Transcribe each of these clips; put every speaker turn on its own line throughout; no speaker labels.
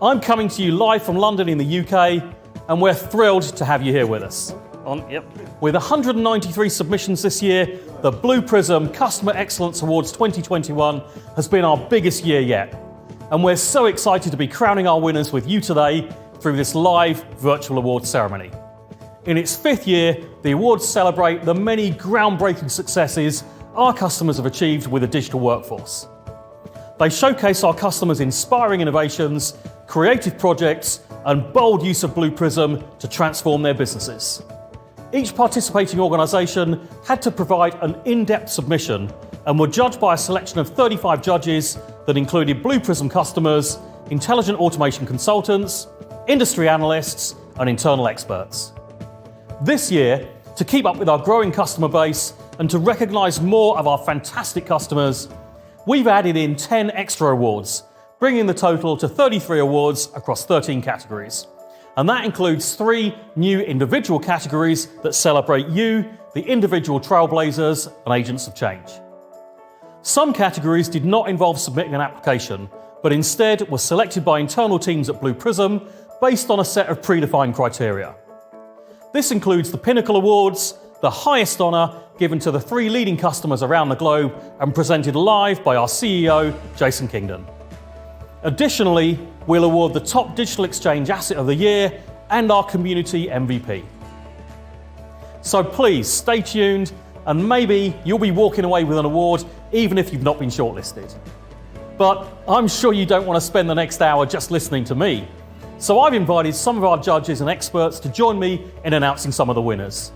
I'm coming to you live from London in the UK, and we're thrilled to have you here with us. With 193 submissions this year, the Blue Prism Customer Excellence Awards 2021 has been our biggest year yet. And we're so excited to be crowning our winners with you today through this live virtual awards ceremony. In its 5th year, the awards celebrate the many groundbreaking successes our customers have achieved with a digital workforce. They showcase our customers' inspiring innovations, creative projects, and bold use of Blue Prism to transform their businesses. Each participating organisation had to provide an in-depth submission and were judged by a selection of 35 judges that included Blue Prism customers, intelligent automation consultants, industry analysts, and internal experts. This year, to keep up with our growing customer base and to recognise more of our fantastic customers, we've added in 10 extra awards, bringing the total to 33 awards across 13 categories. And that includes 3 new individual categories that celebrate you, the individual trailblazers and agents of change. Some categories did not involve submitting an application, but instead were selected by internal teams at Blue Prism based on a set of predefined criteria. This includes the Pinnacle Awards, the highest honour given to the 3 leading customers around the globe and presented live by our CEO, Jason Kingdon. Additionally, we'll award the Top Digital Exchange Asset of the Year and our Community MVP. So please stay tuned and maybe you'll be walking away with an award even if you've not been shortlisted. But I'm sure you don't want to spend the next hour just listening to me. So I've invited some of our judges and experts to join me in announcing some of the winners.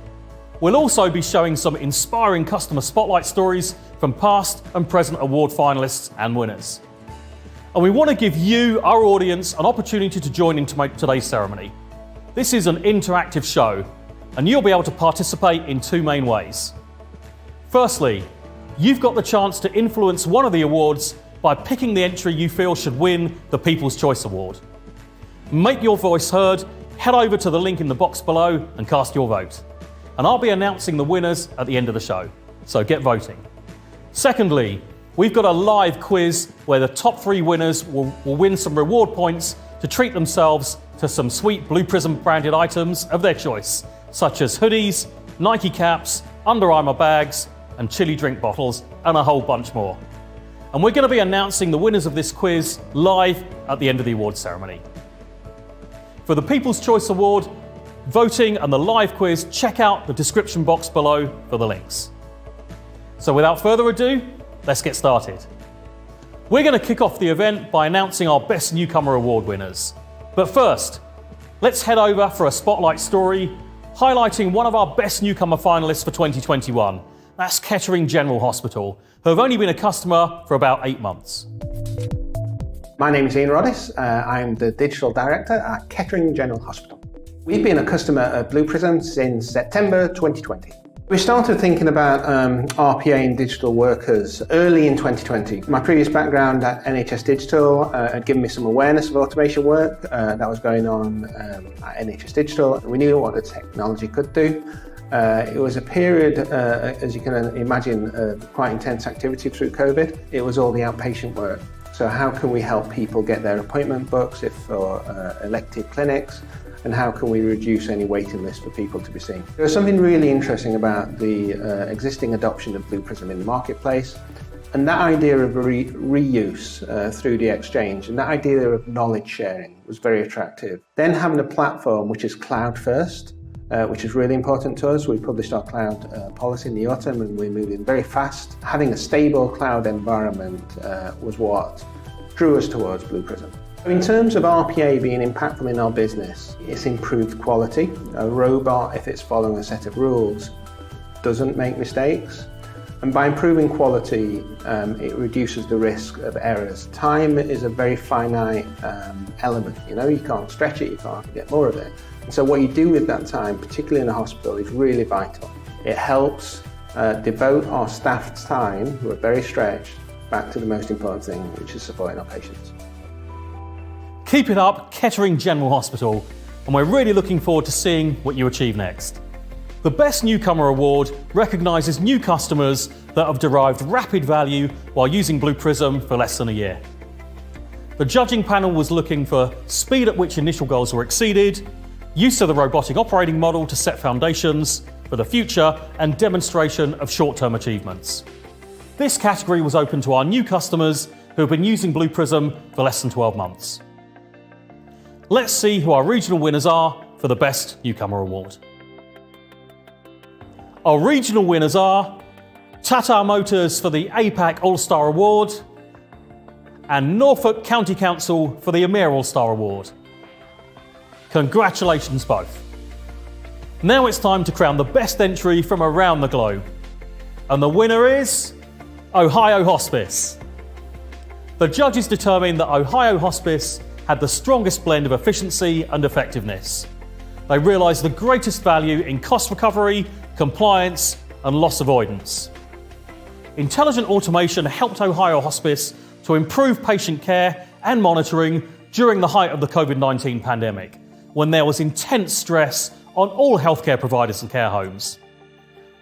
We'll also be showing some inspiring customer spotlight stories from past and present award finalists and winners. And we want to give you, our audience, an opportunity to join in today's ceremony. This is an interactive show, and you'll be able to participate in 2 main ways. Firstly, you've got the chance to influence one of the awards by picking the entry you feel should win the People's Choice Award. Make your voice heard, head over to the link in the box below and cast your vote. And I'll be announcing the winners at the end of the show, so get voting. Secondly, we've got a live quiz where the top 3 winners will win some reward points to treat themselves to some sweet Blue Prism branded items of their choice, such as hoodies, Nike caps, Under Armour bags, and chili drink bottles, and a whole bunch more. And we're going to be announcing the winners of this quiz live at the end of the awards ceremony. For the People's Choice Award, voting and the live quiz, check out the description box below for the links. So without further ado, let's get started. We're going to kick off the event by announcing our Best Newcomer Award winners. But first, let's head over for a spotlight story highlighting one of our Best Newcomer finalists for 2021. That's Kettering General Hospital, who have only been a customer for about 8 months.
My name is Ian Roddis. I'm the Digital Director at Kettering General Hospital. We've been a customer of Blue Prism since September 2020. We started thinking about RPA and digital workers early in 2020. My previous background at NHS Digital had given me some awareness of automation work that was going on at NHS Digital. We knew what the technology could do. It was a period, as you can imagine, quite intense activity through COVID. It was all the outpatient work. So how can we help people get their appointment books for elective clinics? And how can we reduce any waiting list for people to be seen? There was something really interesting about the existing adoption of Blue Prism in the marketplace, and that idea of reuse through the exchange, and that idea of knowledge sharing was very attractive. Then having a platform which is cloud first, which is really important to us. We published our cloud policy in the autumn and we're moving very fast. Having a stable cloud environment was what drew us towards Blue Prism. In terms of RPA being impactful in our business, it's improved quality. A robot, if it's following a set of rules, doesn't make mistakes. And by improving quality, it reduces the risk of errors. Time is a very finite element. You can't stretch it, you can't get more of it. And so what you do with that time, particularly in a hospital, is really vital. It helps devote our staff's time, who are very stretched, back to the most important thing, which is supporting our patients.
Keep it up, Kettering General Hospital, and we're really looking forward to seeing what you achieve next. The Best Newcomer Award recognises new customers that have derived rapid value while using Blue Prism for less than a year. The judging panel was looking for speed at which initial goals were exceeded, use of the robotic operating model to set foundations for the future, and demonstration of short-term achievements. This category was open to our new customers who have been using Blue Prism for less than 12 months. Let's see who our regional winners are for the Best Newcomer Award. Our regional winners are Tata Motors for the APAC All-Star Award and Norfolk County Council for the EMEA All-Star Award. Congratulations both. Now it's time to crown the best entry from around the globe. And the winner is Ohio Hospice. The judges determined that Ohio Hospice had the strongest blend of efficiency and effectiveness. They realised the greatest value in cost recovery, compliance, and loss avoidance. Intelligent automation helped Ohio Hospice to improve patient care and monitoring during the height of the COVID-19 pandemic, when there was intense stress on all healthcare providers and care homes.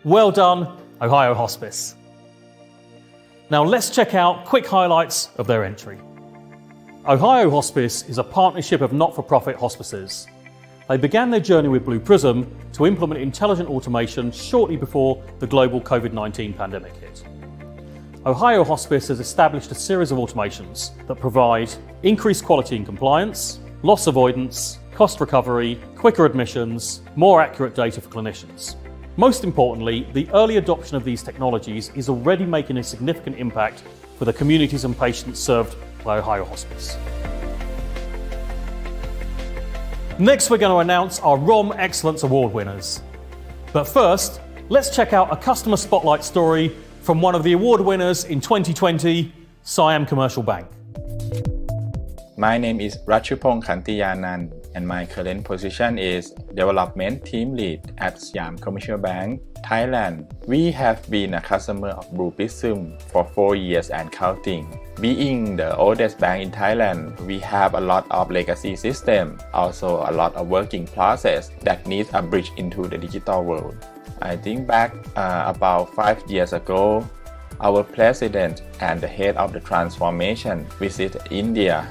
Well done, Ohio Hospice. Now let's check out quick highlights of their entry. Ohio Hospice is a partnership of not-for-profit hospices. They began their journey with Blue Prism to implement intelligent automation shortly before the global COVID-19 pandemic hit. Ohio Hospice has established a series of automations that provide increased quality and compliance, loss avoidance, cost recovery, quicker admissions, more accurate data for clinicians. Most importantly, the early adoption of these technologies is already making a significant impact for the communities and patients served by Ohio Hospice. Next, we're going to announce our ROM Excellence Award winners. But first, let's check out a customer spotlight story from one of the award winners in 2020, Siam Commercial Bank.
My name is Ratchupong Kantiyanan, and my current position is Development Team Lead at Siam Commercial Bank, Thailand. We have been a customer of Blue Prism for 4 years and counting. Being the oldest bank in Thailand, we have a lot of legacy systems, also a lot of working process that needs a bridge into the digital world. I think back about 5 years ago, our president and the head of the transformation visited India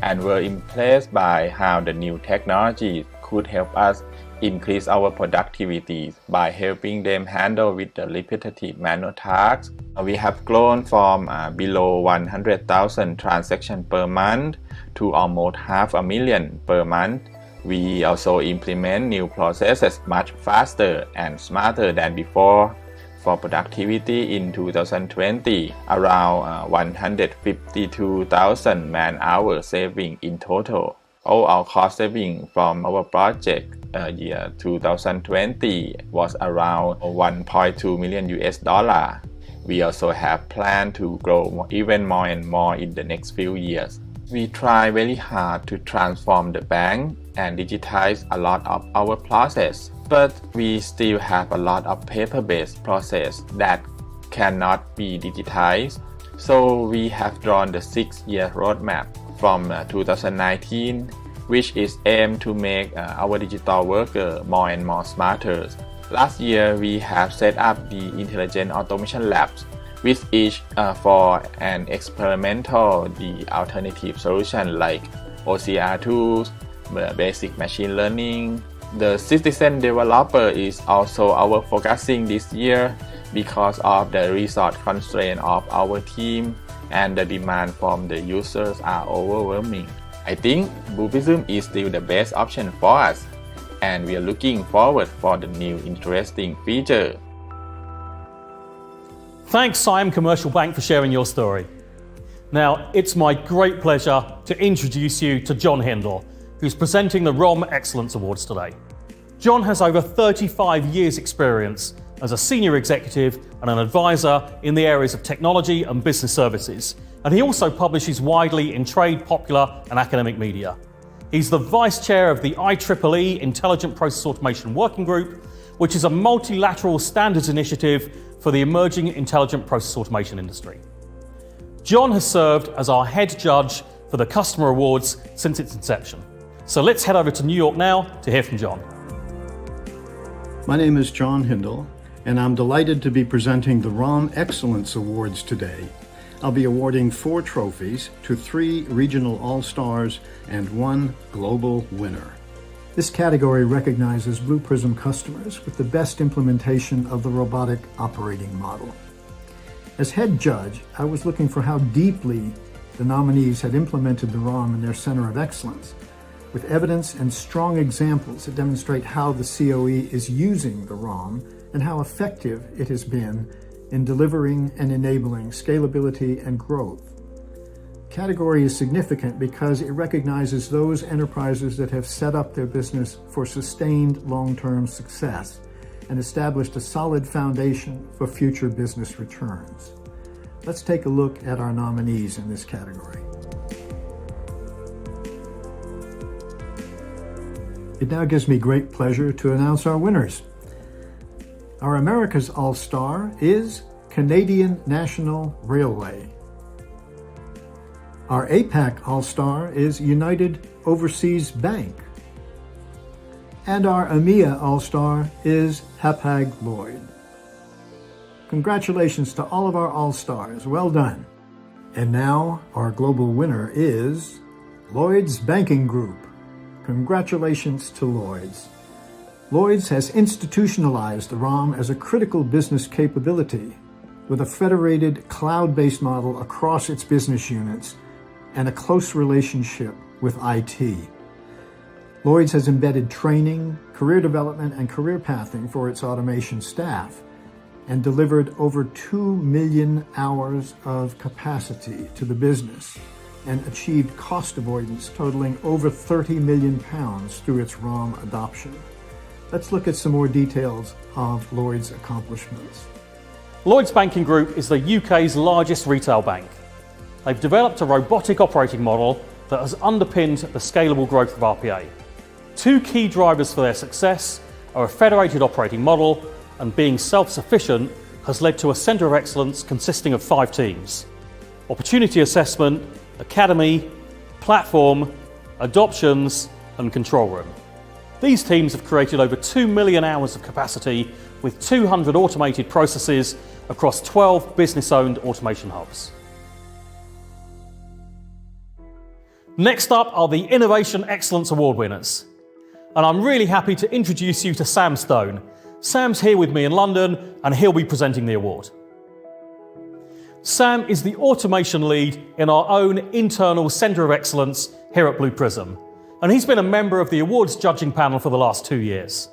and were impressed by how the new technology could help us increase our productivity by helping them handle with the repetitive manual tasks. We have grown from below 100,000 transactions per month to almost 500,000 per month. We also implement new processes much faster and smarter than before. For productivity in 2020, around 152,000 man-hours saving in total. All our cost saving from our project year 2020 was around 1.2 million US dollar. We also have planned to grow even more and more in the next few years. We try very hard to transform the bank and digitize a lot of our process, but we still have a lot of paper-based process that cannot be digitized. So we have drawn the 6-year roadmap from 2019, which is aimed to make our digital worker more and more smarter. Last year, we have set up the Intelligent Automation Labs, with each for an experimental the alternative solution like OCR tools, basic machine learning. The citizen developer is also our focusing this year because of the resource constraint of our team and the demand from the users are overwhelming. I think Blue Prism is still the best option for us, and we are looking forward for the new interesting feature.
Thanks, Siam Commercial Bank, for sharing your story. Now, it's my great pleasure to introduce you to John Hindle, who's presenting the ROM Excellence Awards today. John has over 35 years' experience as a senior executive and an advisor in the areas of technology and business services, and he also publishes widely in trade, popular, and academic media. He's the vice chair of the IEEE Intelligent Process Automation Working Group, which is a multilateral standards initiative for the emerging intelligent process automation industry. John has served as our head judge for the Customer Awards since its inception. So let's head over to New York now to hear from John.
My name is John Hindle, and I'm delighted to be presenting the ROM Excellence Awards today. I'll be awarding 4 trophies to 3 regional all-stars and 1 global winner. This category recognizes Blue Prism customers with the best implementation of the robotic operating model. As head judge, I was looking for how deeply the nominees had implemented the ROM in their Center of Excellence, with evidence and strong examples that demonstrate how the COE is using the ROM and how effective it has been in delivering and enabling scalability and growth. The category is significant because it recognizes those enterprises that have set up their business for sustained long-term success and established a solid foundation for future business returns. Let's take a look at our nominees in this category. It now gives me great pleasure to announce our winners. Our America's All-Star is Canadian National Railway. Our APAC All-Star is United Overseas Bank. And our EMEA All-Star is Hapag-Lloyd. Congratulations to all of our All-Stars. Well done. And now our global winner is Lloyd's Banking Group. Congratulations to Lloyd's. Lloyd's has institutionalized the ROM as a critical business capability with a federated cloud-based model across its business units and a close relationship with IT. Lloyd's has embedded training, career development, and career pathing for its automation staff and delivered over 2 million hours of capacity to the business and achieved cost avoidance totaling over £30 million through its ROM adoption. Let's look at some more details of Lloyd's accomplishments.
Lloyds Banking Group is the UK's largest retail bank. They've developed a robotic operating model that has underpinned the scalable growth of RPA. 2 key drivers for their success are a federated operating model, and being self-sufficient has led to a Centre of Excellence consisting of 5 teams: Opportunity Assessment, Academy, Platform, Adoptions, and Control Room. These teams have created over 2 million hours of capacity with 200 automated processes across 12 business-owned automation hubs. Next up are the Innovation Excellence Award winners. And I'm really happy to introduce you to Sam Stone. Sam's here with me in London and he'll be presenting the award. Sam is the automation lead in our own internal Centre of Excellence here at Blue Prism, and he's been a member of the awards judging panel for the last 2 years.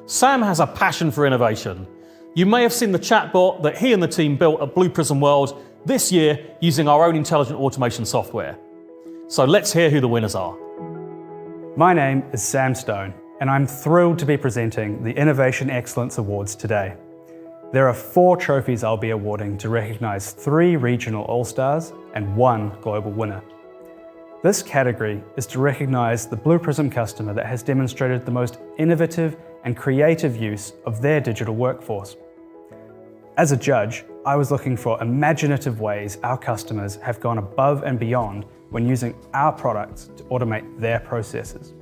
Sam has a passion for innovation. You may have seen the chatbot that he and the team built at Blue Prism World this year using our own intelligent automation software. So let's hear who the winners are.
My name is Sam Stone, and I'm thrilled to be presenting the Innovation Excellence Awards today. There are 4 trophies I'll be awarding to recognise 3 regional All-Stars and 1 global winner. This category is to recognise the Blue Prism customer that has demonstrated the most innovative and creative use of their digital workforce. As a judge, I was looking for imaginative ways our customers have gone above and beyond when using our products to automate their processes.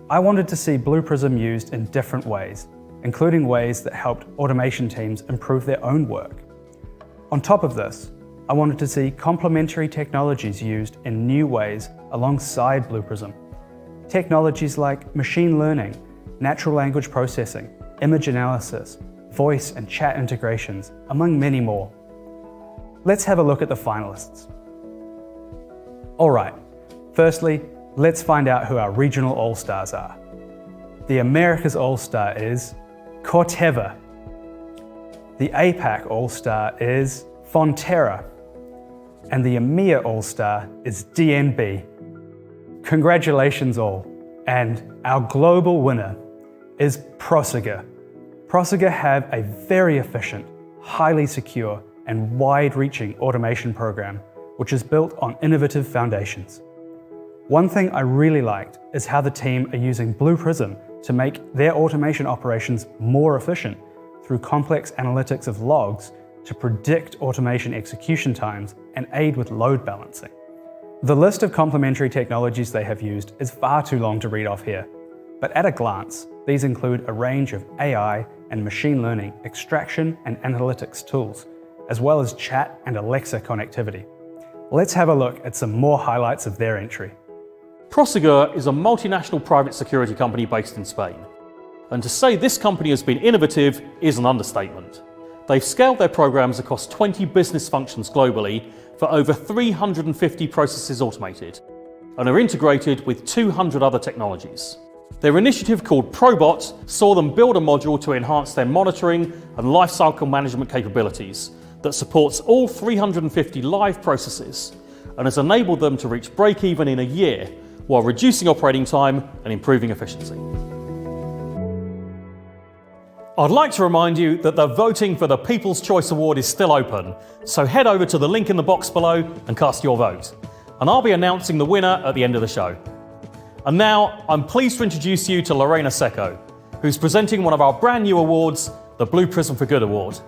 I wanted to see Blue Prism used in different ways, including ways that helped automation teams improve their own work. On top of this, I wanted to see complementary technologies used in new ways alongside Blue Prism. Technologies like machine learning, natural language processing, image analysis, voice and chat integrations, among many more. Let's have a look at the finalists. All right, firstly, let's find out who our regional All-Stars are. The America's All-Star is Corteva. The APAC All-Star is Fonterra. And the EMEA All-Star is DNB. Congratulations all. And our global winner is Prosegur. Prosegur have a very efficient, highly secure, and wide-reaching automation program, which is built on innovative foundations. One thing I really liked is how the team are using Blue Prism to make their automation operations more efficient through complex analytics of logs to predict automation execution times and aid with load balancing. The list of complementary technologies they have used is far too long to read off here, but at a glance, these include a range of AI and machine learning extraction and analytics tools, as well as chat and Alexa connectivity. Let's have a look at some more highlights of their entry.
Prosegur is a multinational private security company based in Spain. And to say this company has been innovative is an understatement. They've scaled their programs across 20 business functions globally for over 350 processes automated, and are integrated with 200 other technologies. Their initiative called Probot saw them build a module to enhance their monitoring and lifecycle management capabilities that supports all 350 live processes and has enabled them to reach break-even in a year while reducing operating time and improving efficiency. I'd like to remind you that the voting for the People's Choice Award is still open, so head over to the link in the box below and cast your vote. And I'll be announcing the winner at the end of the show. And now, I'm pleased to introduce you to Lorena Secco, who's presenting one of our brand new awards, the Blue Prism for Good Award.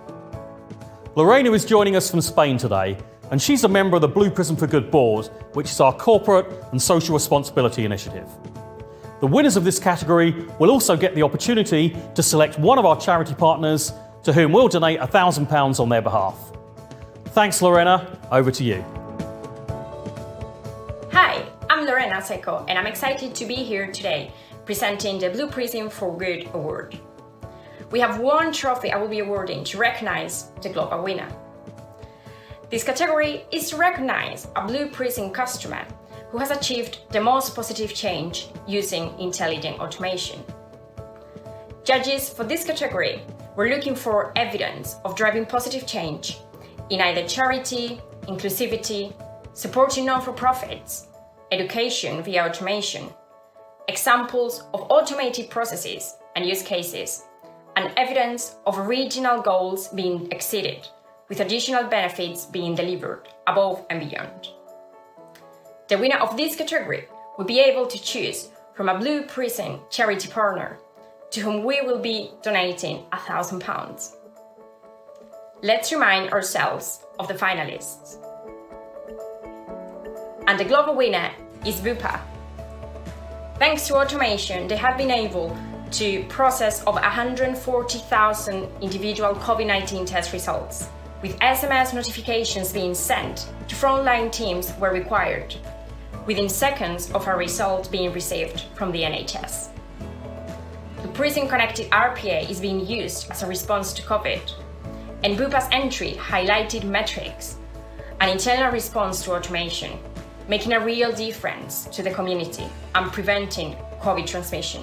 Lorena is joining us from Spain today, and she's a member of the Blue Prism for Good board, which is our corporate and social responsibility initiative. The winners of this category will also get the opportunity to select one of our charity partners to whom we'll donate £1,000 on their behalf. Thanks, Lorena. Over to you.
Hi, I'm Lorena Secco, and I'm excited to be here today presenting the Blue Prism for Good Award. We have one trophy I will be awarding to recognize the global winner. This category is to recognize a Blue Prism customer who has achieved the most positive change using intelligent automation. Judges for this category were looking for evidence of driving positive change in either charity, inclusivity, supporting non-for-profits, education via automation, examples of automated processes and use cases, and evidence of original goals being exceeded, with additional benefits being delivered above and beyond. The winner of this category will be able to choose from a Blue Prism charity partner to whom we will be donating £1,000. Let's remind ourselves of the finalists. And the global winner is Bupa. Thanks to automation, they have been able to process over 140,000 individual COVID-19 test results, with SMS notifications being sent to frontline teams where required, within seconds of a result being received from the NHS. The Prism Connected RPA is being used as a response to COVID, and Bupa's entry highlighted metrics and internal response to automation, making a real difference to the community and preventing COVID transmission.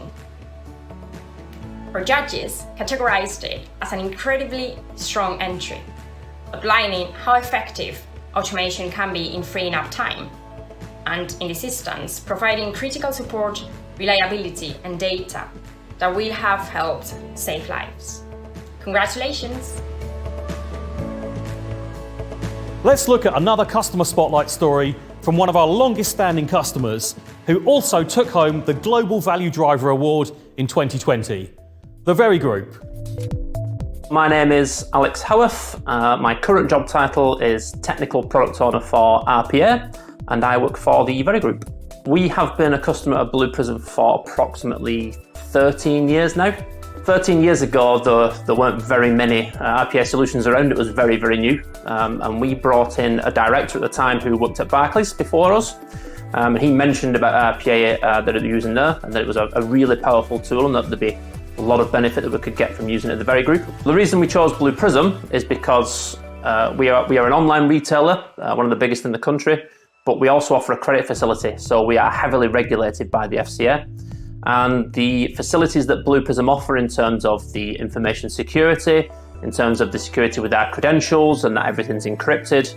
Our judges categorized it as an incredibly strong entry, outlining how effective automation can be in freeing up time, and in this instance, providing critical support, reliability, and data that will have helped save lives. Congratulations!
Let's look at another customer spotlight story from one of our longest standing customers who also took home the Global Value Driver Award in 2020, the Very Group.
My name is Alex Howarth. My current job title is Technical Product Owner for RPA, and I work for the Very Group. We have been a customer of Blue Prism for approximately 13 years now. 13 years ago, there weren't very many RPA solutions around. It was very, very new. And we brought in a director at the time who worked at Barclays before us. And he mentioned about RPA that they were using there, and that it was a really powerful tool, and that there'd be a lot of benefit that we could get from using it at the Very Group. The reason we chose Blue Prism is because we are an online retailer, one of the biggest in the country, but we also offer a credit facility. So we are heavily regulated by the FCA. And the facilities that Blue Prism offer in terms of the information security, in terms of the security with our credentials and that everything's encrypted,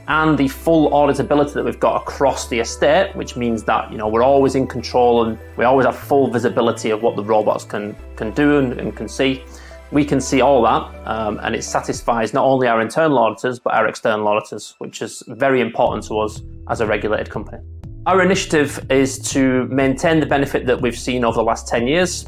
and the full auditability that we've got across the estate, which means that we're always in control and we always have full visibility of what the robots can do and can see. We can see all that, and it satisfies not only our internal auditors but our external auditors, which is very important to us as a regulated company. Our initiative is to maintain the benefit that we've seen over the last 10 years.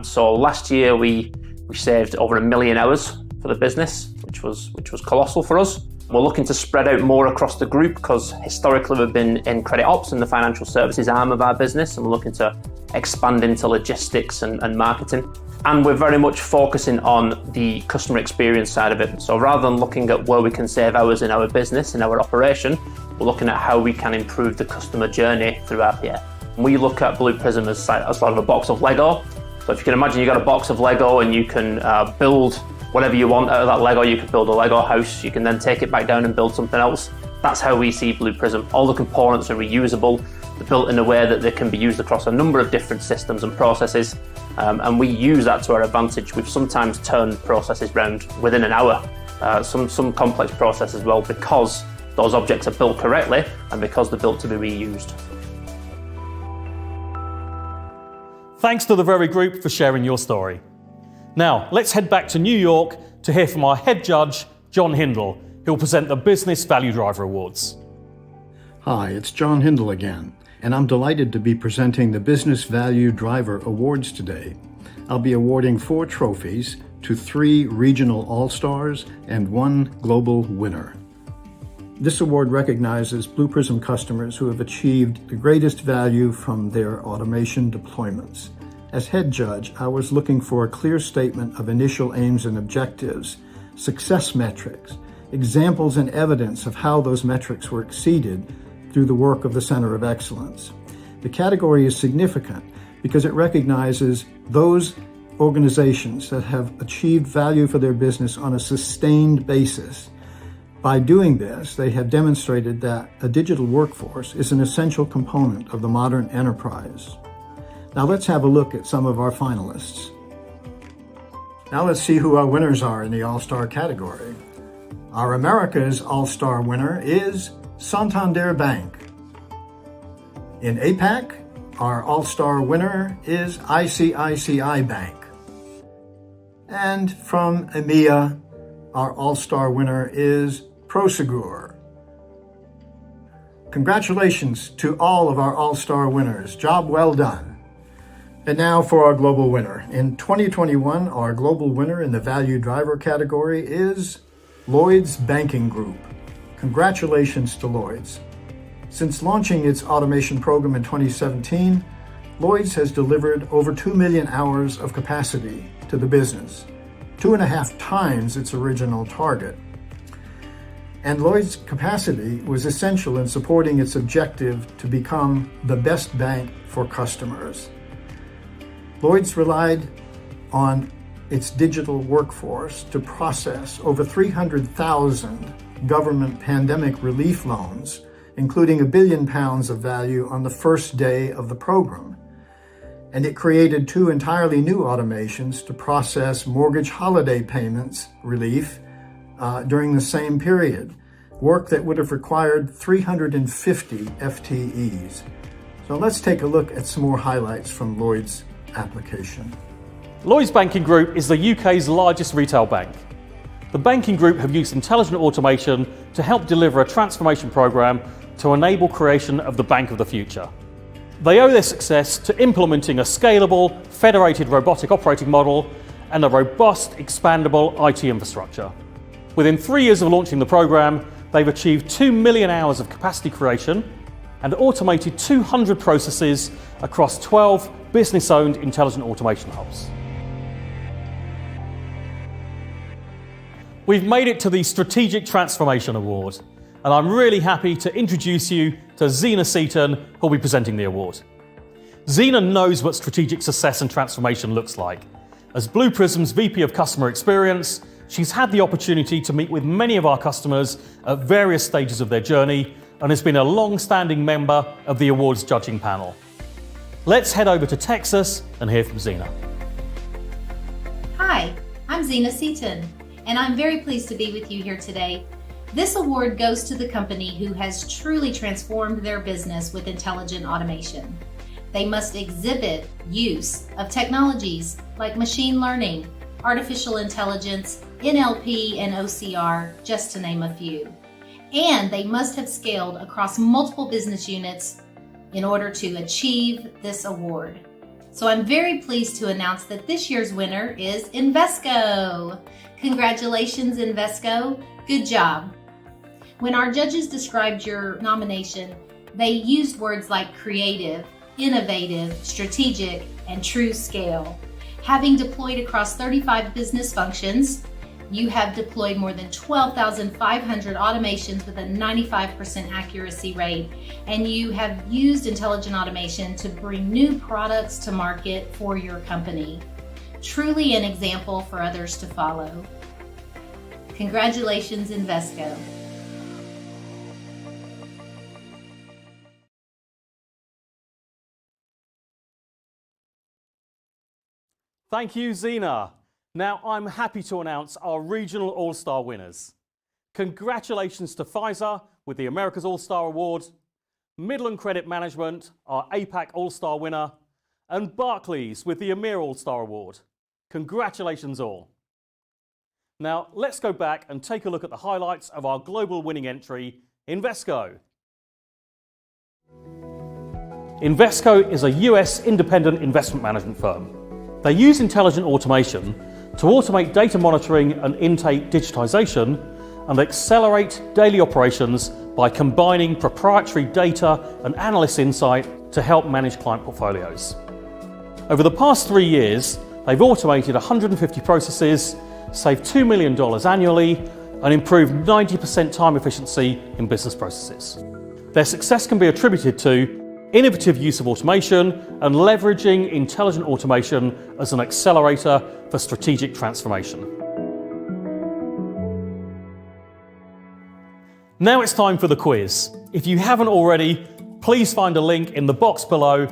So last year we saved over 1 million hours for the business, which was colossal for us. We're looking to spread out more across the group because historically we've been in credit ops and the financial services arm of our business, and we're looking to expand into logistics and marketing. And we're very much focusing on the customer experience side of it. So rather than looking at where we can save hours in our business, in our operation, we're looking at how we can improve the customer journey through RPA. We look at Blue Prism as sort of a box of Lego. So if you can imagine you've got a box of Lego and you can build whatever you want out of that Lego. You can build a Lego house, you can then take it back down and build something else. That's how we see Blue Prism. All the components are reusable. They're built in a way that they can be used across a number of different systems and processes. And we use that to our advantage. We've sometimes turned processes around within an hour, some complex process as well, because those objects are built correctly and because they're built to be reused.
Thanks to the Very Group for sharing your story. Now, let's head back to New York to hear from our head judge, John Hindle, who'll present the Business Value Driver Awards.
Hi, it's John Hindle again, and I'm delighted to be presenting the Business Value Driver Awards today. I'll be awarding 4 trophies to 3 regional all-stars and 1 global winner. This award recognizes Blue Prism customers who have achieved the greatest value from their automation deployments. As head judge, I was looking for a clear statement of initial aims and objectives, success metrics, examples and evidence of how those metrics were exceeded through the work of the Center of Excellence. The category is significant because it recognizes those organizations that have achieved value for their business on a sustained basis. By doing this, they have demonstrated that a digital workforce is an essential component of the modern enterprise. Now let's have a look at some of our finalists. Now let's see who our winners are in the All-Star category. Our America's All-Star winner is Santander Bank. In APAC, our All-Star winner is ICICI Bank. And from EMEA, our All-Star winner is Prosegur. Congratulations to all of our All-Star winners. Job well done. And now for our global winner. In 2021, our global winner in the Value Driver category is Lloyds Banking Group. Congratulations to Lloyds. Since launching its automation program in 2017, Lloyds has delivered over 2 million hours of capacity to the business, 2.5 times its original target. And Lloyds' capacity was essential in supporting its objective to become the best bank for customers. Lloyds relied on its digital workforce to process over 300,000 government pandemic relief loans, including £1 billion of value on the first day of the program. And it created 2 entirely new automations to process mortgage holiday payments relief during the same period, work that would have required 350 FTEs. So let's take a look at some more highlights from Lloyds' application.
Lloyds Banking Group is the UK's largest retail bank. The banking group have used intelligent automation to help deliver a transformation program to enable creation of the bank of the future. They owe their success to implementing a scalable, federated robotic operating model and a robust, expandable IT infrastructure. Within 3 years of launching the program, they've achieved 2 million hours of capacity creation and automated 200 processes across 12 business-owned intelligent automation hubs. We've made it to the Strategic Transformation Award, and I'm really happy to introduce you to Zena Seaton, who'll be presenting the award. Zena knows what strategic success and transformation looks like. As Blue Prism's VP of Customer Experience, she's had the opportunity to meet with many of our customers at various stages of their journey and has been a long-standing member of the awards judging panel. Let's head over to Texas and hear from Zena.
Hi, I'm Zena Seaton, and I'm very pleased to be with you here today. This award goes to the company who has truly transformed their business with intelligent automation. They must exhibit use of technologies like machine learning, artificial intelligence, NLP, and OCR, just to name a few. And they must have scaled across multiple business units in order to achieve this award. So I'm very pleased to announce that this year's winner is Invesco. Congratulations, Invesco. Good job. When our judges described your nomination, they used words like creative, innovative, strategic, and true scale. Having deployed across 35 business functions, you have deployed more than 12,500 automations with a 95% accuracy rate, and you have used intelligent automation to bring new products to market for your company. Truly an example for others to follow. Congratulations, Invesco.
Thank you, Zena. Now I'm happy to announce our regional All-Star winners. Congratulations to Pfizer with the America's All-Star Award, Midland Credit Management, our APAC All-Star winner, and Barclays with the EMEA All-Star Award. Congratulations all. Now let's go back and take a look at the highlights of our global winning entry, Invesco. Invesco is a US independent investment management firm. They use intelligent automation to automate data monitoring and intake digitization and accelerate daily operations by combining proprietary data and analyst insight to help manage client portfolios. Over the past 3 years, they've automated 150 processes, saved $2 million annually, and improved 90% time efficiency in business processes. Their success can be attributed to innovative use of automation and leveraging intelligent automation as an accelerator for strategic transformation. Now it's time for the quiz. If you haven't already, please find a link in the box below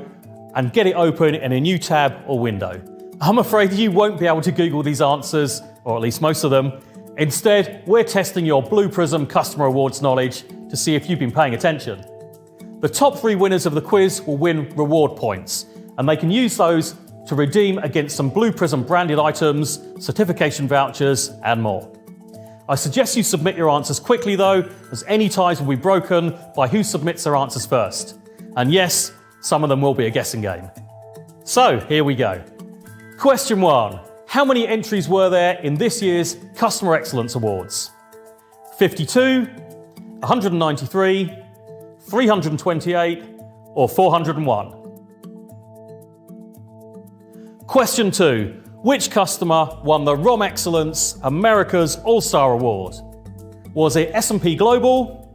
and get it open in a new tab or window. I'm afraid you won't be able to Google these answers, or at least most of them. Instead, we're testing your Blue Prism Customer Awards knowledge to see if you've been paying attention. The top 3 winners of the quiz will win reward points, and they can use those to redeem against some Blue Prism branded items, certification vouchers, and more. I suggest you submit your answers quickly though, as any ties will be broken by who submits their answers first. And yes, some of them will be a guessing game. So here we go. Question 1. How many entries were there in this year's Customer Excellence Awards? 52, 193, 328, or 401? Question 2. Which customer won the ROM Excellence America's All-Star Award? Was it S&P Global,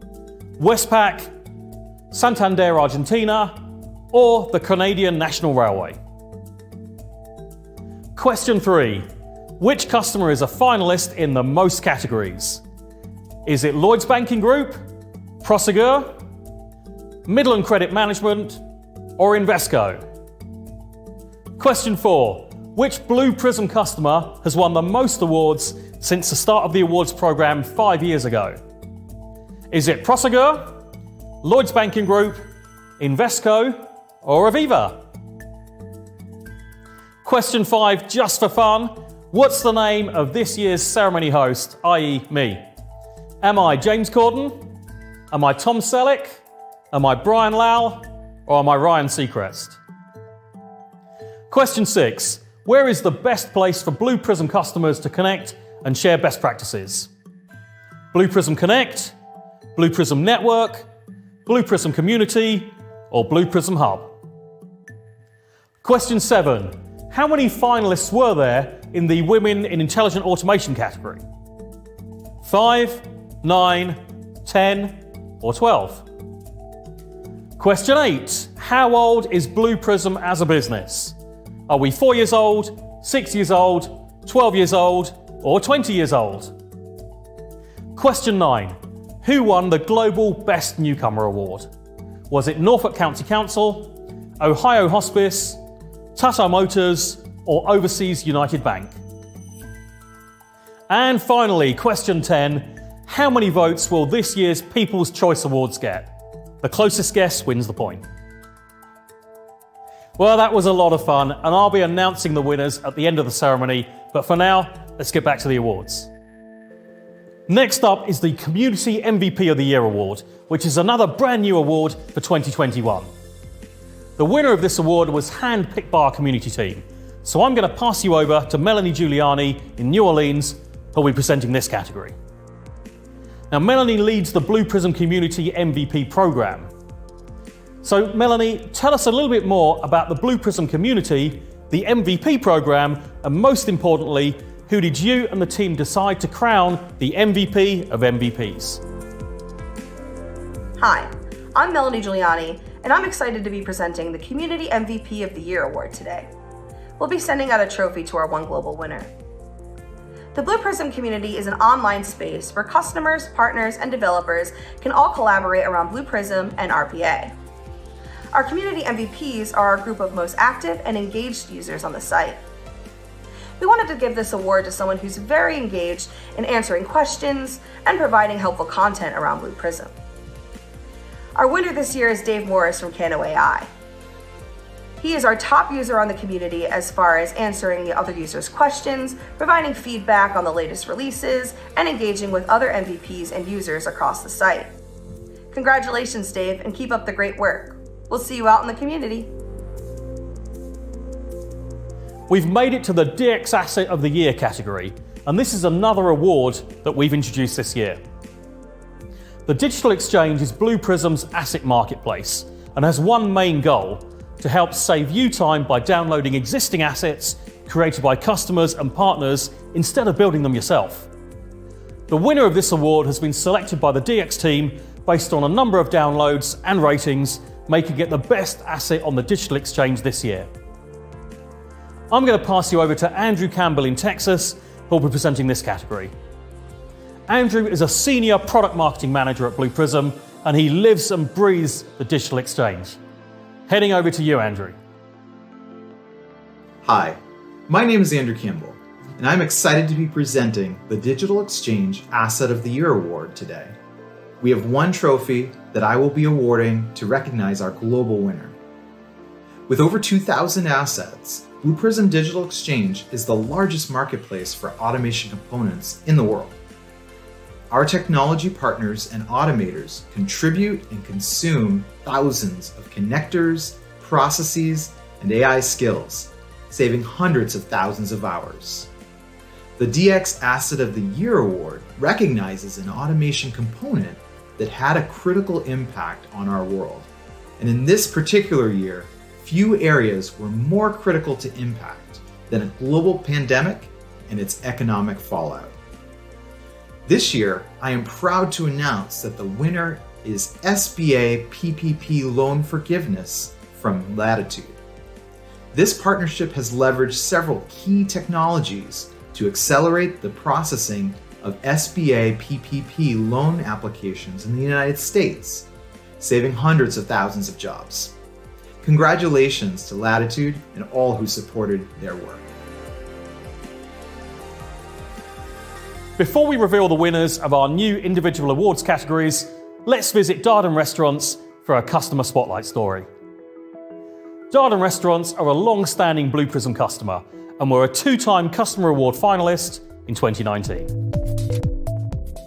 Westpac, Santander Argentina, or the Canadian National Railway? Question 3. Which customer is a finalist in the most categories? Is it Lloyds Banking Group, Prosegur, Midland Credit Management, or Invesco? Question 4. Which Blue Prism customer has won the most awards since the start of the awards program 5 years ago? Is it Prosegur, Lloyds Banking Group, Invesco, or Aviva? Question 5, just for fun. What's the name of this year's ceremony host, i.e. me? Am I James Corden? Am I Tom Selleck? Am I Brian Lau? Or am I Ryan Seacrest? Question 6. Where is the best place for Blue Prism customers to connect and share best practices? Blue Prism Connect, Blue Prism Network, Blue Prism Community, or Blue Prism Hub? Question 7. How many finalists were there in the Women in Intelligent Automation category? 5, 9, 10, or 12? Question 8. How old is Blue Prism as a business? Are we 4 years old, 6 years old, 12 years old, or 20 years old? Question 9. Who won the Global Best Newcomer Award? Was it Norfolk County Council, Ohio Hospice, Tata Motors, or Overseas United Bank? And finally, question 10. How many votes will this year's People's Choice Awards get? The closest guess wins the point. Well, that was a lot of fun, and I'll be announcing the winners at the end of the ceremony, but for now, let's get back to the awards. Next up is the Community MVP of the Year Award, which is another brand new award for 2021. The winner of this award was handpicked by our community team, so I'm going to pass you over to Melanie Giuliani in New Orleans, who'll be presenting this category. Now, Melanie leads the Blue Prism Community MVP program. So, Melanie, tell us a little bit more about the Blue Prism community the MVP program, and most importantly, who did you and the team decide to crown the MVP of MVPs?
Hi, I'm Melanie Giuliani, and I'm excited to be presenting the Community MVP of the Year award today. We'll be sending out a trophy to our one global winner. The Blue Prism community is an online space where customers, partners, and developers can all collaborate around Blue Prism and RPA. Our community MVPs are our group of most active and engaged users on the site. We wanted to give this award to someone who's very engaged in answering questions and providing helpful content around Blue Prism. Our winner this year is Dave Morris from Kano AI. He is our top user on the community as far as answering the other users' questions, providing feedback on the latest releases, and engaging with other MVPs and users across the site. Congratulations, Dave, and keep up the great work. We'll see you out in the community.
We've made it to the DX Asset of the Year category, and this is another award that we've introduced this year. The digital exchange is Blue Prism's asset marketplace and has one main goal: to help save you time by downloading existing assets created by customers and partners instead of building them yourself. The winner of this award has been selected by the DX team based on a number of downloads and ratings, making it the best asset on the digital exchange this year. I'm going to pass you over to Andrew Campbell in Texas, who will be presenting this category. Andrew is a senior product marketing manager at Blue Prism, and he lives and breathes the digital exchange. Heading over to you, Andrew.
Hi, my name is Andrew Campbell, and I'm excited to be presenting the Digital Exchange Asset of the Year Award today. We have one trophy that I will be awarding to recognize our global winner. With over 2,000 assets, Blue Prism Digital Exchange is the largest marketplace for automation components in the world. Our technology partners and automators contribute and consume thousands of connectors, processes, and AI skills, saving hundreds of thousands of hours. The DX Asset of the Year Award recognizes an automation component that had a critical impact on our world. And in this particular year, few areas were more critical to impact than a global pandemic and its economic fallout. This year, I am proud to announce that the winner is SBA PPP loan forgiveness from Latitude. This partnership has leveraged several key technologies to accelerate the processing of SBA PPP loan applications in the United States, saving hundreds of thousands of jobs. Congratulations to Latitude and all who supported their work.
Before we reveal the winners of our new individual awards categories, let's visit Darden Restaurants for a customer spotlight story. Darden Restaurants are a long-standing Blue Prism customer and were a two-time Customer Award finalist in 2019.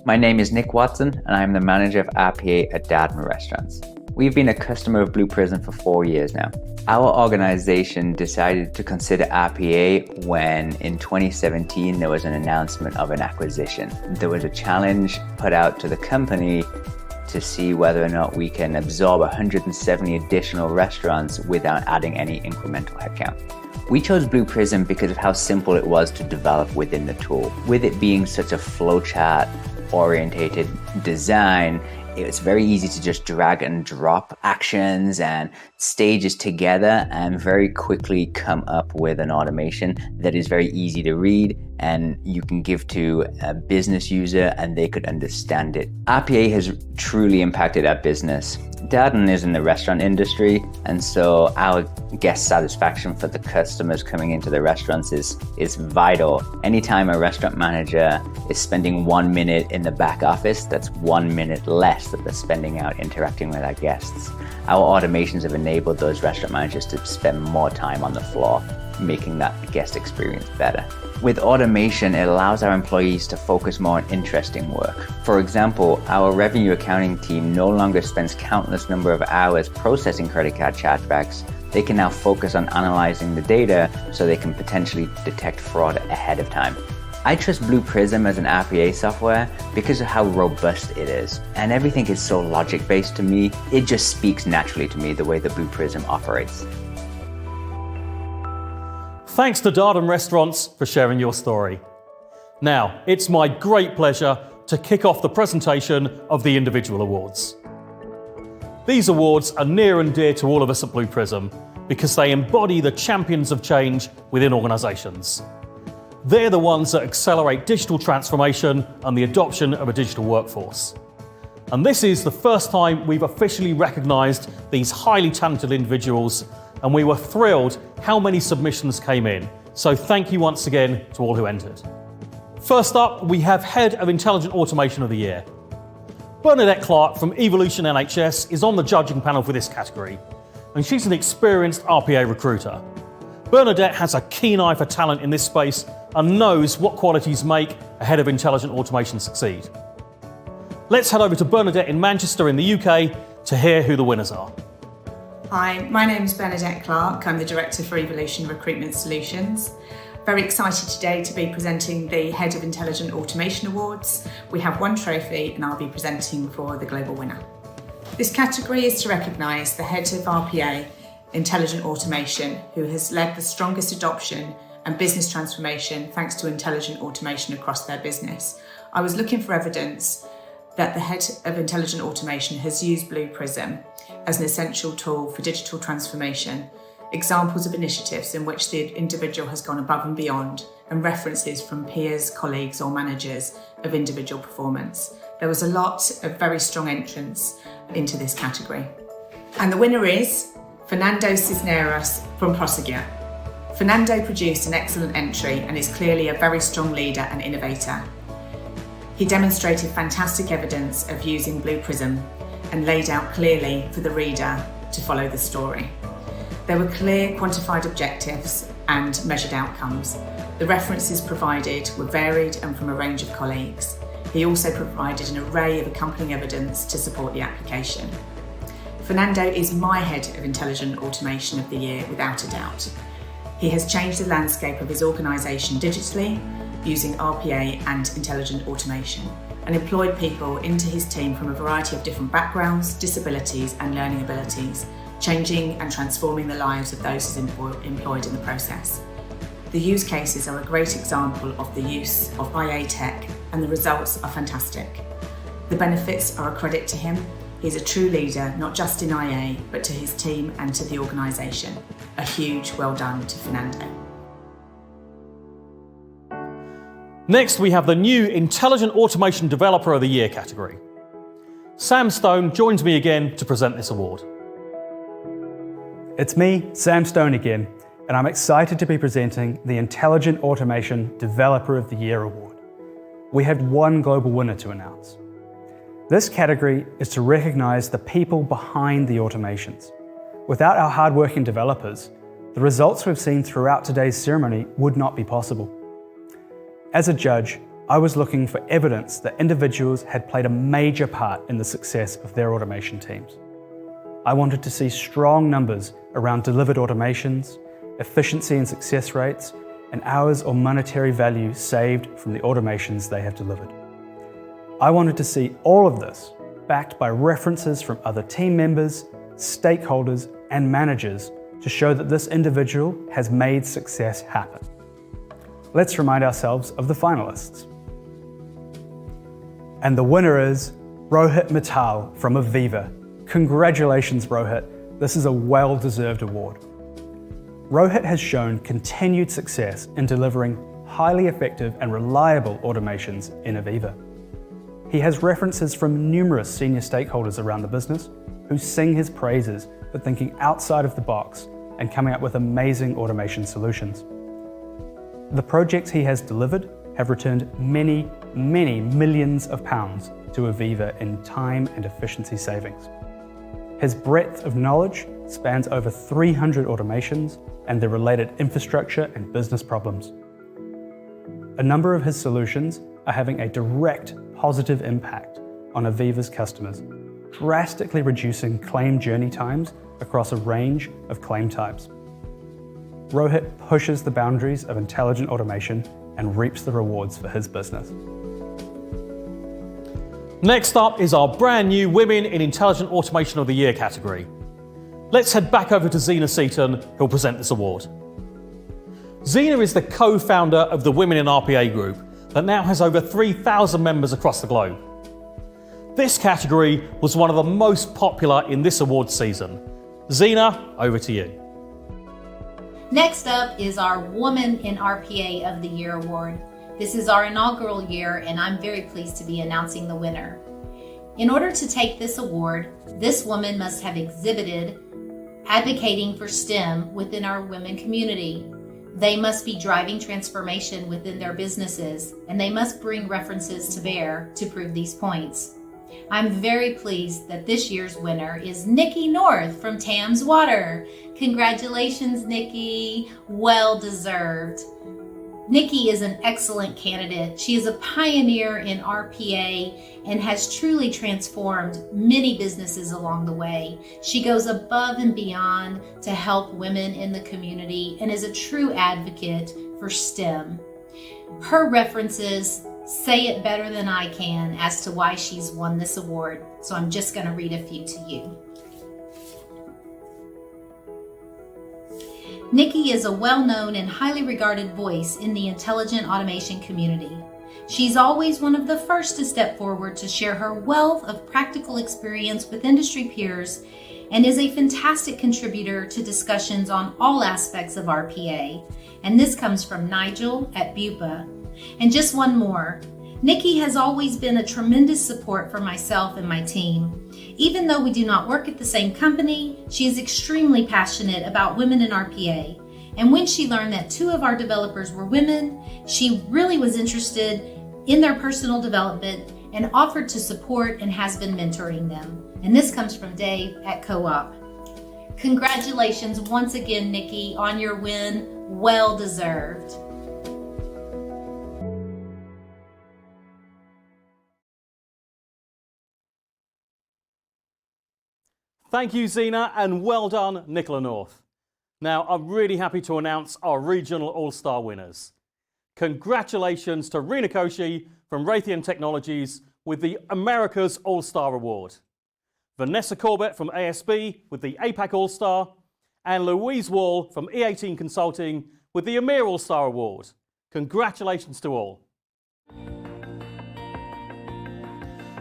My name is Nick Watson and I'm the manager of RPA at Darden Restaurants. We've been a customer of Blue Prism for 4 years now. Our organization decided to consider RPA when in 2017 there was an announcement of an acquisition. There was a challenge put out to the company to see whether or not we can absorb 170 additional restaurants without adding any incremental headcount. We chose Blue Prism because of how simple it was to develop within the tool. With it being such a flowchart orientated design, it's very easy to just drag and drop actions and stages together and very quickly come up with an automation that is very easy to read and you can give to a business user and they could understand it. RPA has truly impacted our business. Darden is in the restaurant industry, and so our guest satisfaction for the customers coming into the restaurants is vital. Anytime a restaurant manager is spending 1 minute in the back office, that's 1 minute less that they're spending out interacting with our guests. Our automations have enabled those restaurant managers to spend more time on the floor, making that guest experience better. With automation, it allows our employees to focus more on interesting work. For example, our revenue accounting team no longer spends countless number of hours processing credit card chargebacks. They can now focus on analyzing the data so they can potentially detect fraud ahead of time. I trust Blue Prism as an RPA software because of how robust it is. And everything is so logic-based to me, it just speaks naturally to me the way that Blue Prism operates.
Thanks to Darden Restaurants for sharing your story. Now, it's my great pleasure to kick off the presentation of the individual awards. These awards are near and dear to all of us at Blue Prism because they embody the champions of change within organisations. They're the ones that accelerate digital transformation and the adoption of a digital workforce. And this is the first time we've officially recognised these highly talented individuals, and we were thrilled how many submissions came in. So thank you once again to all who entered. First up, we have Head of Intelligent Automation of the Year. Bernadette Clark from Evolution NHS is on the judging panel for this category, and she's an experienced RPA recruiter. Bernadette has a keen eye for talent in this space and knows what qualities make a Head of Intelligent Automation succeed. Let's head over to Bernadette in Manchester in the UK to hear who the winners are.
Hi, my name is Bernadette Clark. I'm the Director for Evolution Recruitment Solutions. Very excited today to be presenting the Head of Intelligent Automation Awards. We have one trophy and I'll be presenting for the global winner. This category is to recognise the Head of RPA Intelligent Automation who has led the strongest adoption and business transformation thanks to intelligent automation across their business. I was looking for evidence that the Head of Intelligent Automation has used Blue Prism as an essential tool for digital transformation, examples of initiatives in which the individual has gone above and beyond, and references from peers, colleagues or managers of individual performance. There was a lot of very strong entrants into this category. And the winner is Fernando Cisneros from Prosegur. Fernando produced an excellent entry and is clearly a very strong leader and innovator. He demonstrated fantastic evidence of using Blue Prism and laid out clearly for the reader to follow the story. There were clear quantified objectives and measured outcomes. The references provided were varied and from a range of colleagues. He also provided an array of accompanying evidence to support the application. Fernando is my Head of Intelligent Automation of the Year without a doubt. He has changed the landscape of his organisation digitally using RPA and intelligent automation, and employed people into his team from a variety of different backgrounds, disabilities and learning abilities, changing and transforming the lives of those employed in the process. The use cases are a great example of the use of IA tech, and the results are fantastic. The benefits are a credit to him. He's a true leader, not just in IA, but to his team and to the organisation. A huge well done to Fernando.
Next, we have the new Intelligent Automation Developer of the Year category. Sam Stone joins me again to present this award.
It's me, Sam Stone again, and I'm excited to be presenting the Intelligent Automation Developer of the Year award. We have one global winner to announce. This category is to recognise the people behind the automations. Without our hard-working developers, the results we've seen throughout today's ceremony would not be possible. As a judge, I was looking for evidence that individuals had played a major part in the success of their automation teams. I wanted to see strong numbers around delivered automations, efficiency and success rates, and hours or monetary value saved from the automations they have delivered. I wanted to see all of this backed by references from other team members, stakeholders, and managers to show that this individual has made success happen. Let's remind ourselves of the finalists. And the winner is Rohit Mittal from Aviva. Congratulations, Rohit. This is a well-deserved award. Rohit has shown continued success in delivering highly effective and reliable automations in Aviva. He has references from numerous senior stakeholders around the business who sing his praises for thinking outside of the box and coming up with amazing automation solutions. The projects he has delivered have returned many, many millions of pounds to Aviva in time and efficiency savings. His breadth of knowledge spans over 300 automations and their related infrastructure and business problems. A number of his solutions are having a direct positive impact on Aviva's customers, drastically reducing claim journey times across a range of claim types. Rohit pushes the boundaries of intelligent automation and reaps the rewards for his business.
Next up is our brand new Women in Intelligent Automation of the Year category. Let's head back over to Zena Seaton, who'll present this award. Zena is the co-founder of the Women in RPA group that now has over 3,000 members across the globe. This category was one of the most popular in this awards season. Zena, over to you.
Next up is our Woman in RPA of the Year award. This is our inaugural year, and I'm very pleased to be announcing the winner. In order to take this award, this woman must have exhibited advocating for STEM within our women community. They must be driving transformation within their businesses, and they must bring references to bear to prove these points. I'm very pleased that this year's winner is Nikki North from Thames Water. Congratulations, Nikki. Well deserved. Nikki is an excellent candidate. She is a pioneer in RPA and has truly transformed many businesses along the way. She goes above and beyond to help women in the community and is a true advocate for STEM. Her references say it better than I can as to why she's won this award, so I'm just going to read a few to you. Nikki is a well-known and highly regarded voice in the intelligent automation community. She's always one of the first to step forward to share her wealth of practical experience with industry peers and is a fantastic contributor to discussions on all aspects of RPA. And this comes from Nigel at Bupa. And just one more. Nikki has always been a tremendous support for myself and my team. Even though we do not work at the same company, she is extremely passionate about women in RPA. And when she learned that 2 of our developers were women, she really was interested in their personal development and offered to support and has been mentoring them. And this comes from Dave at Co-op. Congratulations once again, Nikki, on your win. Well deserved.
Thank you, Zena, and well done, Nicola North. Now, I'm really happy to announce our regional all-star winners. Congratulations to Rena Koshi from Raytheon Technologies with the America's All-Star Award, Vanessa Corbett from ASB with the APAC All-Star, and Louise Wall from E18 Consulting with the EMEA All-Star Award. Congratulations to all.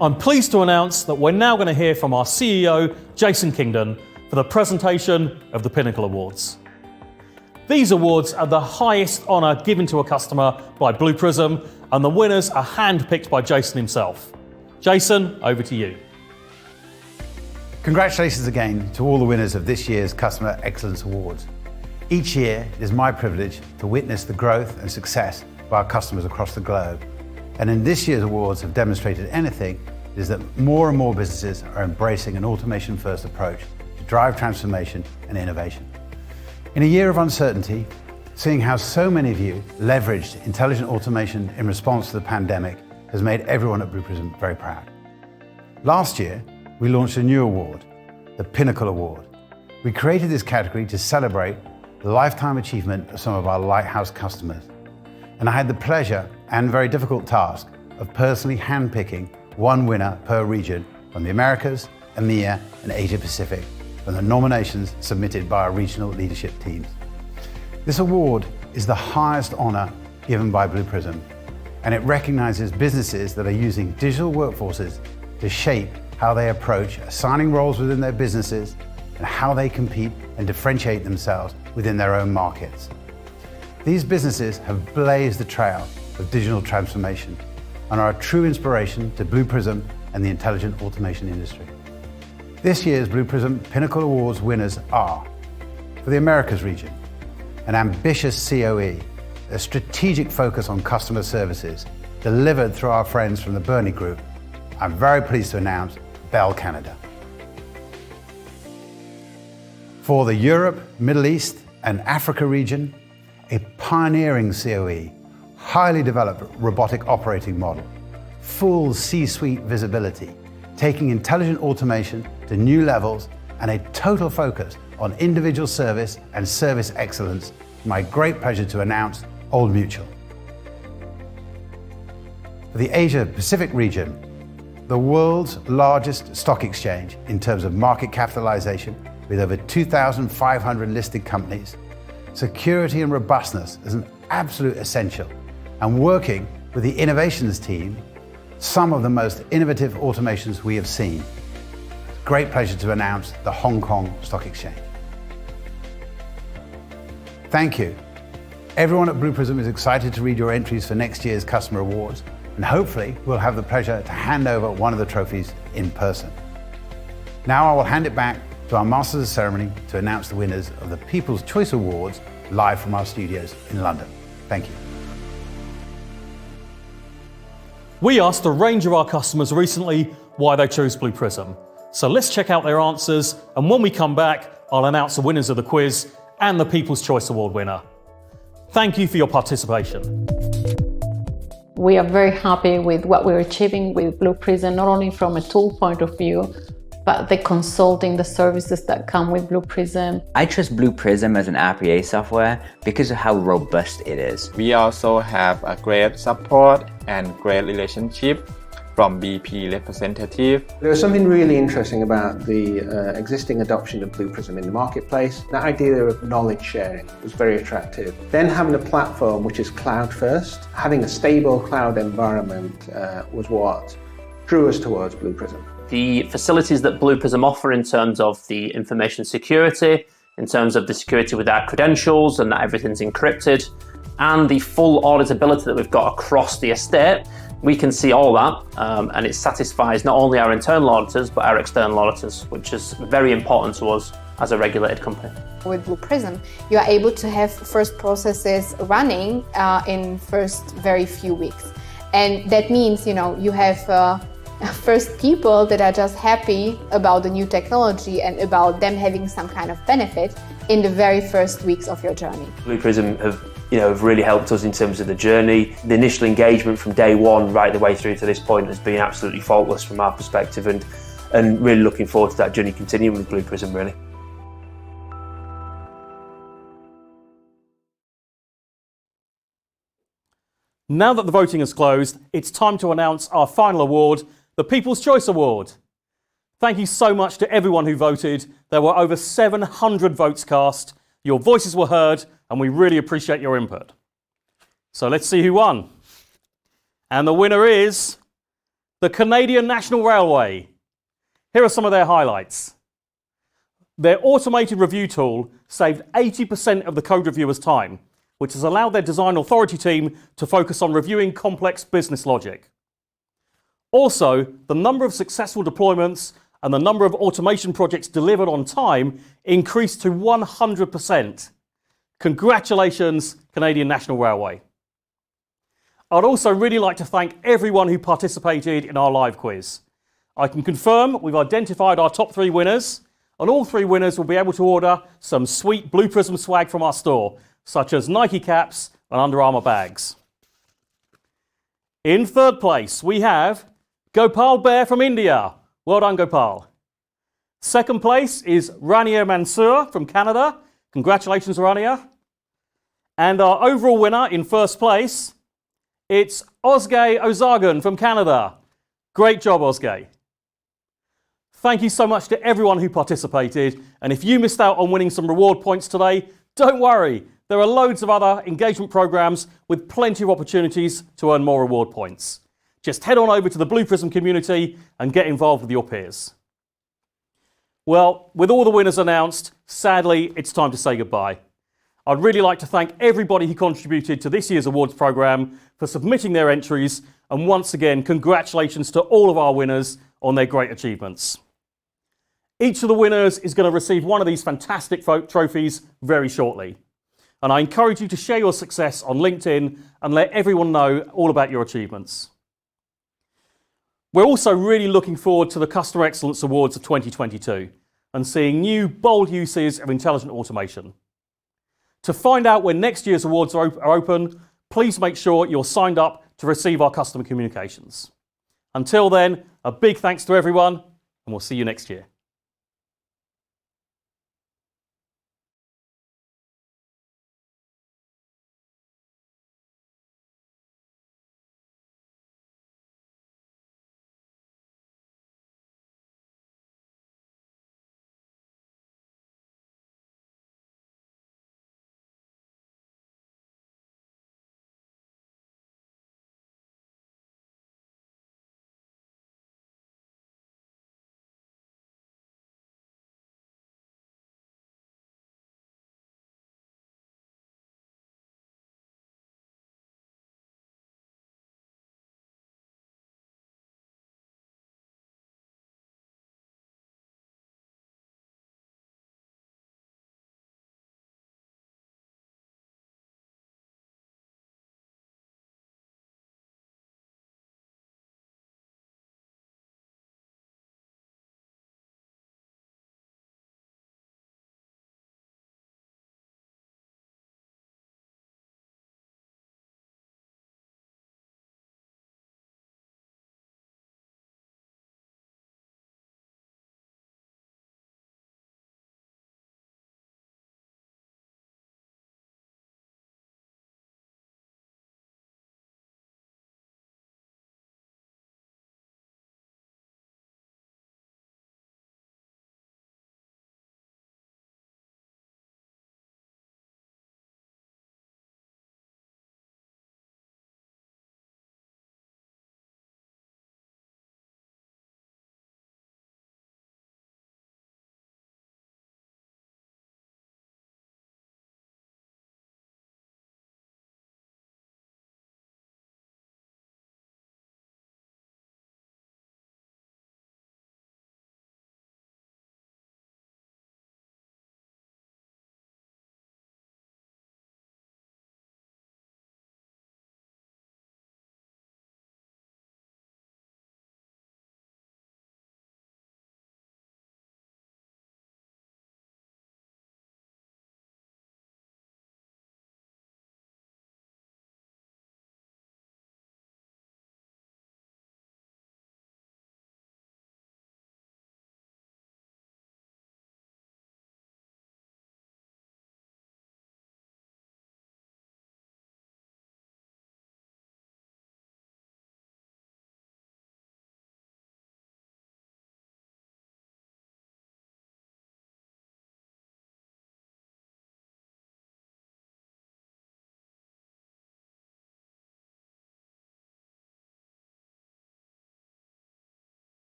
I'm pleased to announce that we're now going to hear from our CEO, Jason Kingdon, for the presentation of the Pinnacle Awards. These awards are the highest honour given to a customer by Blue Prism, and the winners are hand-picked by Jason himself. Jason, over to you.
Congratulations again to all the winners of this year's Customer Excellence Awards. Each year, it is my privilege to witness the growth and success of our customers across the globe. And in this year's awards have demonstrated anything, is that more and more businesses are embracing an automation-first approach to drive transformation and innovation. In a year of uncertainty, seeing how so many of you leveraged intelligent automation in response to the pandemic has made everyone at Blue Prism very proud. Last year, we launched a new award, the Pinnacle Award. We created this category to celebrate the lifetime achievement of some of our lighthouse customers. And I had the pleasure and very difficult task of personally handpicking one winner per region from the Americas, EMEA, and Asia Pacific from the nominations submitted by our regional leadership teams. This award is the highest honor given by Blue Prism, and it recognizes businesses that are using digital workforces to shape how they approach assigning roles within their businesses and how they compete and differentiate themselves within their own markets. These businesses have blazed the trail of digital transformation and are a true inspiration to Blue Prism and the intelligent automation industry. This year's Blue Prism Pinnacle Awards winners are, for the Americas region, an ambitious COE, a strategic focus on customer services delivered through our friends from the Bernie Group. I'm very pleased to announce Bell Canada. For the Europe, Middle East, and Africa region, a pioneering COE, highly developed robotic operating model, full C-suite visibility, taking intelligent automation to new levels, and a total focus on individual service and service excellence. My great pleasure to announce Old Mutual. For the Asia Pacific region, the world's largest stock exchange in terms of market capitalization with over 2,500 listed companies, security and robustness is an absolute essential, and working with the innovations team, some of the most innovative automations we have seen. Great pleasure to announce the Hong Kong Stock Exchange. Thank you. Everyone at Blue Prism is excited to read your entries for next year's Customer Awards, and hopefully we'll have the pleasure to hand over one of the trophies in person. Now I will hand it back to our Masters of Ceremony to announce the winners of the People's Choice Awards live from our studios in London. Thank you.
We asked a range of our customers recently why they chose Blue Prism. So let's check out their answers, and when we come back, I'll announce the winners of the quiz and the People's Choice Award winner. Thank you for your participation.
We are very happy with what we're achieving with Blue Prism, not only from a tool point of view, but the consulting, the services that come with Blue Prism.
I trust Blue Prism as an RPA software because of how robust it is.
We also have a great support and great relationship from BP representative.
There was something really interesting about the existing adoption of Blue Prism in the marketplace. The idea of knowledge sharing was very attractive. Then having a platform which is cloud first, having a stable cloud environment was what drew us towards Blue Prism.
The facilities that Blue Prism offer in terms of the information security, in terms of the security with our credentials and that everything's encrypted, and the full auditability that we've got across the estate, we can see all that, and it satisfies not only our internal auditors but our external auditors, which is very important to us as a regulated company.
With Blue Prism, you are able to have first processes running in first very few weeks, and that means you have first people that are just happy about the new technology and about them having some kind of benefit in the very first weeks of your journey.
Blue Prism have really helped us in terms of the journey. The initial engagement from day one right the way through to this point has been absolutely faultless from our perspective, and really looking forward to that journey continuing with Blue Prism, really.
Now that the voting has closed, it's time to announce our final award, the People's Choice Award. Thank you so much to everyone who voted. There were over 700 votes cast. Your voices were heard, and we really appreciate your input. So let's see who won. And the winner is the Canadian National Railway. Here are some of their highlights. Their automated review tool saved 80% of the code reviewers' time, which has allowed their design authority team to focus on reviewing complex business logic. Also, the number of successful deployments and the number of automation projects delivered on time increased to 100%. Congratulations, Canadian National Railway. I'd also really like to thank everyone who participated in our live quiz. I can confirm we've identified our top 3 winners, and all 3 winners will be able to order some sweet Blue Prism swag from our store, such as Nike caps and Under Armour bags. In third place, we have Gopal Bear from India. Well done, Gopal. Second place is Rania Mansoor from Canada. Congratulations, Rania. And our overall winner in first place, it's Ozge Ozagan from Canada. Great job, Ozge. Thank you so much to everyone who participated. And if you missed out on winning some reward points today, don't worry. There are loads of other engagement programs with plenty of opportunities to earn more reward points. Just head on over to the Blue Prism community and get involved with your peers. Well, with all the winners announced, sadly, it's time to say goodbye. I'd really like to thank everybody who contributed to this year's awards programme for submitting their entries, and once again, congratulations to all of our winners on their great achievements. Each of the winners is going to receive one of these fantastic trophies very shortly. And I encourage you to share your success on LinkedIn and let everyone know all about your achievements. We're also really looking forward to the Customer Excellence Awards of 2022 and seeing new, bold uses of intelligent automation. To find out when next year's awards are open, please make sure you're signed up to receive our customer communications. Until then, a big thanks to everyone, and we'll see you next year.